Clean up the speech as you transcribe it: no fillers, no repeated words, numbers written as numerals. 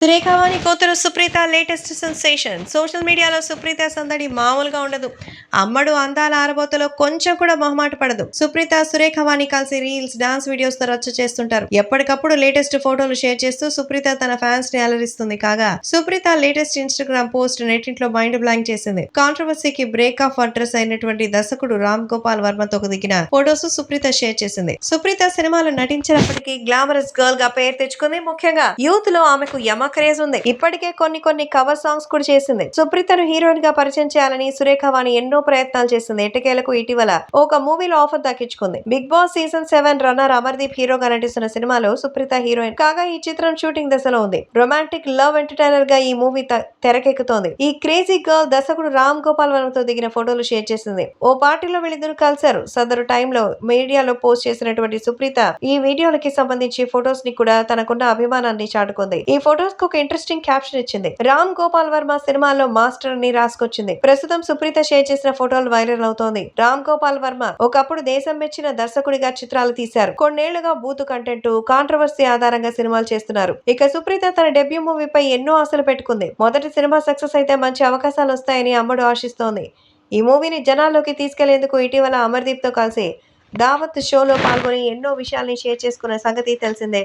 సురేఖవాణి కూతురు Supritha latest sensation. Social మీడియాలో సుప్రీత సందడి మామూలుగా ఉండదు. అమ్మడు అందాల ఆరబోతలో కొంచెం కూడా మొహమాట పడదు. సుప్రీత సురేఖవాణి కలిసి రీల్స్, డాన్స్ వీడియోస్ తో రచ్చ చేస్తుంటారు. ఎప్పటికప్పుడు లేటెస్ట్ ఫోటోలు షేర్ చేస్తూ సుప్రీత తన ఫ్యాన్స్ ని అలరిస్తుంది. కాగా సుప్రీత లేటెస్ట్ ఇన్స్టాగ్రామ్ పోస్ట్ నెట్టింట్లో మైండ్ బ్లాంక్ చేసింది. కాంట్రవర్సీకి బ్రేక్ ఆఫ్ అడ్రస్ అయినటువంటి దర్శకుడు రామ్ గోపాల్ వర్మతో దిగిన ఫోటోస్ సుప్రీత షేర్ చేసింది. సుప్రీత సినిమాలో నటించినప్పటికీ గ్లామరస్ గర్ల్ గా పేరు తెచ్చుకుంది. ముఖ్యంగా యూత్ లో ఆమెకు యమ క్రేజ్ ఉంది. ఇప్పటికే కొన్ని కవర్ సాంగ్స్ కూడా చేసింది. సుప్రీతను హీరోయిన్ గా పరిచయం చేయాలని సురేఖవాణి ఎన్నో ప్రయత్నాలు చేసింది. ఎట్టకేలకు ఇటీవల ఒక మూవీలో ఆఫర్ దక్కించుకుంది. Bigg Boss season 7 runner Amardeep హీరోగా నటిస్తున్న సినిమాలో సుప్రీత హీరోయిన్ కాగా ఈ చిత్రం షూటింగ్ దశలో ఉంది. రొమాంటిక్ లవ్ ఎంటర్టైనర్ గా ఈ మూవీ తెరకెక్కుతోంది. ఈ క్రేజీ గర్ల్ దర్శకుడు రామ్ గోపాల్ వర్మతో దిగిన ఫోటోలు షేర్ చేసింది. ఓ పార్టీలో వీళ్ళిద్దరు కలిశారు. సదరు టైంలో మీడియాలో పోస్ట్ చేసినటువంటి సుప్రీత ఈ వీడియోలకి సంబంధించి ఫొటోస్ ని కూడా తనకున్న అభిమానాన్ని చాటుకుంది. ఈ ఫొటోస్ కు ఒక ఇంట్రెస్టింగ్ క్యాప్షన్ ఇచ్చింది. రామ్ గోపాల్ వర్మ సినిమాలో మాస్టర్ అని రాసుకొచ్చింది. ప్రస్తుతం సుప్రీత షేర్ చేసిన ఫోటోలు వైరల్ అవుతోంది. రామ్ గోపాల్ వర్మ ఒకప్పుడు దేశం మెచ్చిన దర్శకుడిగా చిత్రాలు తీశారు. కొన్నేళ్లుగా బూతు కంటెంట్, కాంట్రవర్సీ ఆధారంగా సినిమాలు చేస్తున్నారు. ఇక సుప్రీత తన డెబ్యూ మూవీపై ఎన్నో ఆశలు పెట్టుకుంది. మొదటి సినిమా సక్సెస్ అయితే మంచి అవకాశాలు వస్తాయని అమ్మడు ఆశిస్తోంది. ఈ మూవీని జనాల్లోకి తీసుకెళ్లేందుకు ఇటీవల అమర్దీప్ తో కలిసి దావత్ షోలో పాల్గొని ఎన్నో విషయాల్ని షేర్ చేసుకున్న సంగతి తెలిసిందే.